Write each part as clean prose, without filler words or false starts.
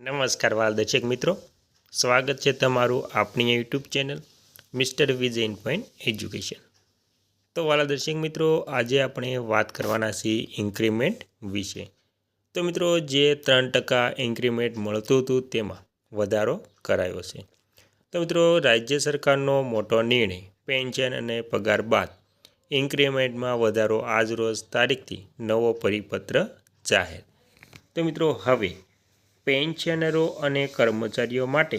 નમસ્કાર વાલ દર્શક મિત્રો, સ્વાગત છે તમારું આપણી YouTube channel mister viz in point education. તો વાલા દર્શક મિત્રો, આજે આપણે વાત કરવાના છીએ ઇન્ક્રીમેન્ટ વિશે. તો મિત્રો, જે 3% ઇન્ક્રીમેન્ટ મળતું હતું તેમાં વધારો કરાયો છે. તો મિત્રો, રાજ્ય સરકારનો મોટો નિર્ણય, પેન્શન અને પગાર બાદ ઇન્ક્રીમેન્ટમાં વધારો આજરોજ તારીખથી નવો પરિપત્ર જાહેર. તો મિત્રો, હવે પેન્શનરો અને કર્મચારીઓ માટે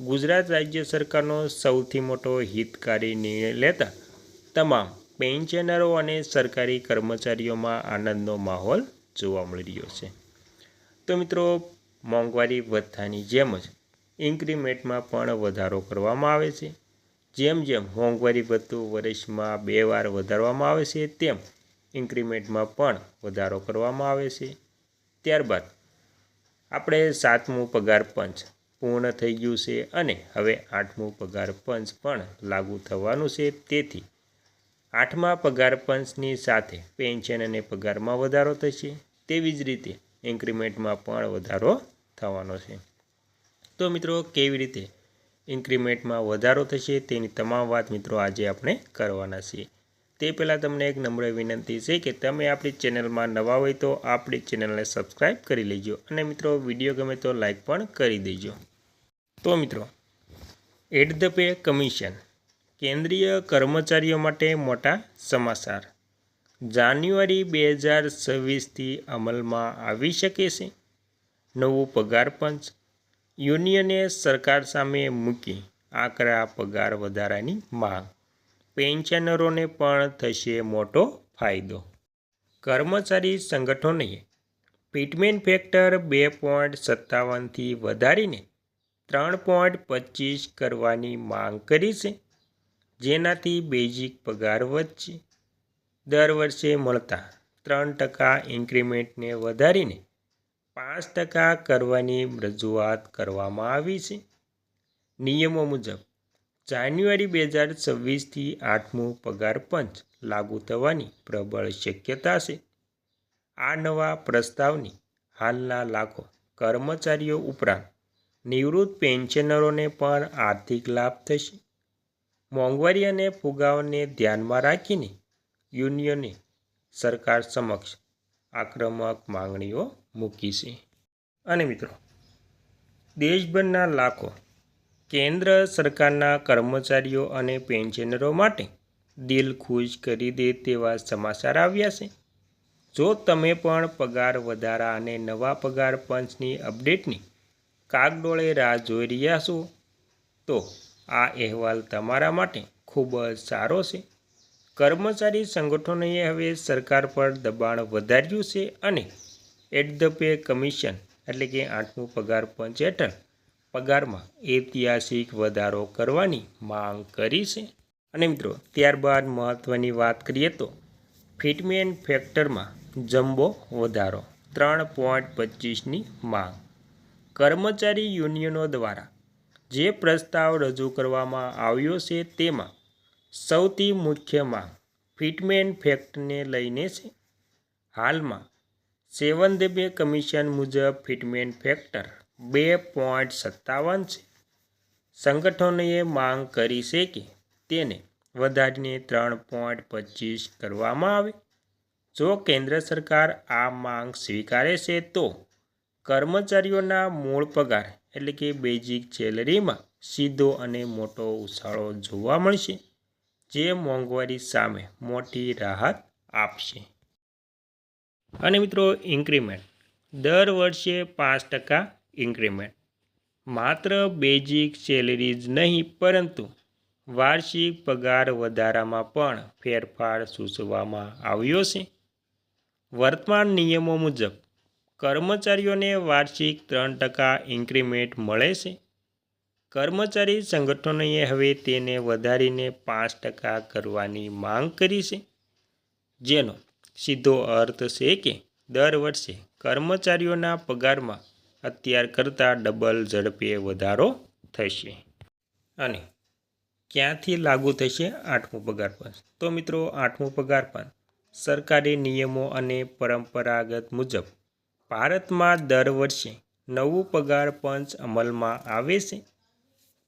ગુજરાત રાજ્ય સરકારનો સૌથી મોટો હિતકારી નિર્ણય લેતા તમામ પેન્શનરો અને સરકારી કર્મચારીઓમાં આનંદનો માહોલ જોવા મળી રહ્યો છે. તો મિત્રો, મોંઘવારી ભથ્થાની જેમ જ ઇન્ક્રીમેન્ટમાં પણ વધારો કરવામાં આવે છે. જેમ જેમ મોંઘવારી ભથ્થું વર્ષમાં 2 વાર વધારવામાં આવે છે, તેમ ઇન્ક્રીમેન્ટમાં પણ વધારો કરવામાં આવે છે. ત્યારબાદ આપણે 7મું પગાર પંચ પૂર્ણ થઈ ગયું છે અને હવે 8મું પગાર પંચ પણ લાગુ થવાનું છે. તેથી 8મા પગાર પંચની સાથે પેન્શન અને પગારમાં વધારો થશે. તેવી જ રીતે ઇન્ક્રીમેન્ટમાં પણ વધારો થવાનો છે. તો મિત્રો, કેવી રીતે ઇન્ક્રીમેન્ટમાં વધારો થશે તેની તમામ વાત મિત્રો આજે આપણે કરવાના છીએ. તે પહેલાં તમને એક નમ્ર વિનંતી છે કે તમે આપણી ચેનલમાં નવા હોય તો આપણી ચેનલને સબસ્ક્રાઈબ કરી લેજો અને મિત્રો વિડીયો ગમે તો લાઈક પણ કરી દેજો. તો મિત્રો, એટ ધ પે કમિશન, કેન્દ્રીય કર્મચારીઓ માટે મોટા સમાચાર. જાન્યુઆરી 2026થી અમલમાં આવી શકે છે નવું પગાર પંચ. યુનિયને સરકાર સામે મૂકી આકરા પગાર વધારાની માંગ. પેન્શનરોને પણ થશે મોટો ફાયદો. કર્મચારી સંગઠનોએ ફિટમેન્ટ ફેક્ટર 2.57થી વધારીને 3.25 કરવાની માંગ કરી છે, જેનાથી બેઝિક પગાર વધશે. દર વર્ષે મળતા 3% ઇન્ક્રીમેન્ટને વધારીને 5% કરવાની રજૂઆત કરવામાં આવી છે. નિયમો મુજબ જાન્યુઆરી 2026થી 8મું પગાર પંચ લાગુ થવાની પ્રબળ શક્યતા છે. આ નવા પ્રસ્તાવની હાલના લાખો કર્મચારીઓ ઉપરાંત નિવૃત્ત પેન્શનરોને પણ આર્થિક લાભ થશે. મોંઘવારી અને ફુગાવાને ધ્યાનમાં રાખીને યુનિયને સરકાર સમક્ષ આક્રમક માંગણીઓ મૂકી છે. અને મિત્રો, દેશભરના લાખો કેન્દ્ર સરકારના કર્મચારીઓ અને પેન્શનરો માટે દિલ ખુશ કરી દે તેવા સમાચાર આવ્યા છે. જો તમે પણ પગાર વધારા અને નવા પગાર પંચની અપડેટની કાગડોળે રાહ જોઈ રહ્યા છો, તો આ અહેવાલ તમારા માટે ખૂબ જ સારો છે. કર્મચારી સંગઠનોએ હવે સરકાર પર દબાણ વધાર્યું છે અને એટ ધ પે કમિશન એટલે કે 8મું પગાર પંચ હેઠળ પગારમાં ઐતિહાસિક વધારો કરવાની માંગ કરી છે. અને મિત્રો, ત્યારબાદ મહત્ત્વની વાત કરીએ તો ફિટમેન્ટ ફેક્ટરમાં જમ્બો વધારો 3.25ની માંગ. કર્મચારી યુનિયનો દ્વારા જે પ્રસ્તાવ રજૂ કરવામાં આવ્યો છે તેમાં સૌથી મુખ્ય માંગ ફિટમેન્ટ ફેક્ટરને લઈને છે. હાલમાં 7th પે કમિશન મુજબ ફિટમેન્ટ ફેક્ટર 2.57 છે. સંગઠનોએ માંગ કરી છે કે તેને વધારીને 3.25 કરવામાં આવે. જો કેન્દ્ર સરકાર આ માંગ સ્વીકારે છે તો કર્મચારીઓના મૂળ પગાર એટલે કે બેઝિક સેલરીમાં સીધો અને મોટો ઉછાળો જોવા મળશે, જે મોંઘવારી સામે મોટી રાહત આપશે. અને મિત્રો, ઇન્ક્રીમેન્ટ દર વર્ષે 5% ઇન્ક્રીમેન્ટ માત્ર બેઝિક સેલરી જ નહીં પરંતુ વાર્ષિક પગાર વધારામાં પણ ફેરફાર સૂચવવામાં આવ્યો છે. વર્તમાન નિયમો મુજબ કર્મચારીઓને વાર્ષિક 3% ઇન્ક્રીમેન્ટ મળે છે. કર્મચારી સંગઠનોએ હવે તેને વધારીને 5% કરવાની માંગ કરી છે, જેનો સીધો અર્થ છે કે દર વર્ષે કર્મચારીઓના પગારમાં અત્યાર કરતાં ડબલ ઝડપે વધારો થશે. અને ક્યાંથી લાગુ થશે 8મું પગાર પંચ? તો મિત્રો, 8મું પગાર પંચ સરકારી નિયમો અને પરંપરાગત મુજબ ભારતમાં દર વર્ષે નવું પગાર પંચ અમલમાં આવે છે.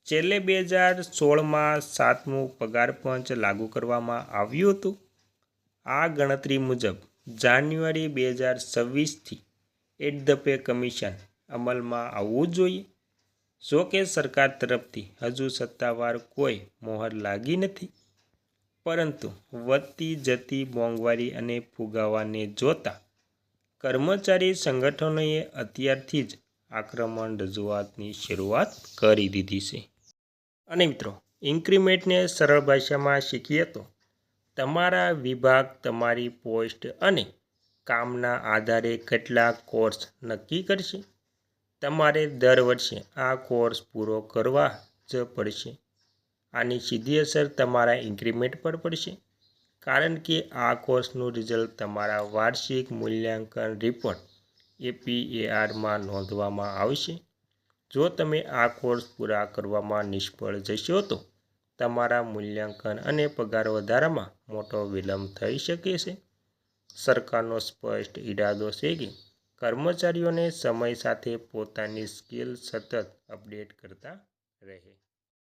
છેલ્લે 2016માં 7મું પગાર પંચ લાગુ કરવામાં આવ્યું હતું. આ ગણતરી મુજબ જાન્યુઆરી 2026થી એટ ધ પે કમિશન અમલમાં આવવું જોઈએ. જો કે સરકાર તરફથી હજુ સત્તાવાર કોઈ મોહર લાગી નથી, પરંતુ વધતી જતી મોંઘવારી અને ફુગાવાને જોતા કર્મચારી સંગઠનોએ અત્યારથી જ આક્રમક રજૂઆતની શરૂઆત કરી દીધી છે. અને મિત્રો, ઇન્ક્રીમેન્ટને સરળ ભાષામાં શીખીએ તો તમારા વિભાગ તમારી પોસ્ટ અને કામના આધારે કેટલાક કોર્સ નક્કી કરશે. તમારે દર વર્ષે આ કોર્સ પૂરો કરવા જ પડશે. આની સીધી અસર તમારા ઇન્ક્રીમેન્ટ પર પડશે, કારણ કે આ કોર્સનું રિઝલ્ટ તમારા વાર્ષિક મૂલ્યાંકન રિપોર્ટ APARમાં નોંધવામાં આવશે. જો તમે આ કોર્સ પૂરા કરવામાં નિષ્ફળ જશો તો તમારા મૂલ્યાંકન અને પગાર વધારામાં મોટો વિલંબ થઈ શકે છે. સરકારનો સ્પષ્ટ ઇરાદો છે કે કર્મચારીઓને સમય સાથે પોતાની સ્કિલ સતત અપડેટ કરતા રહે.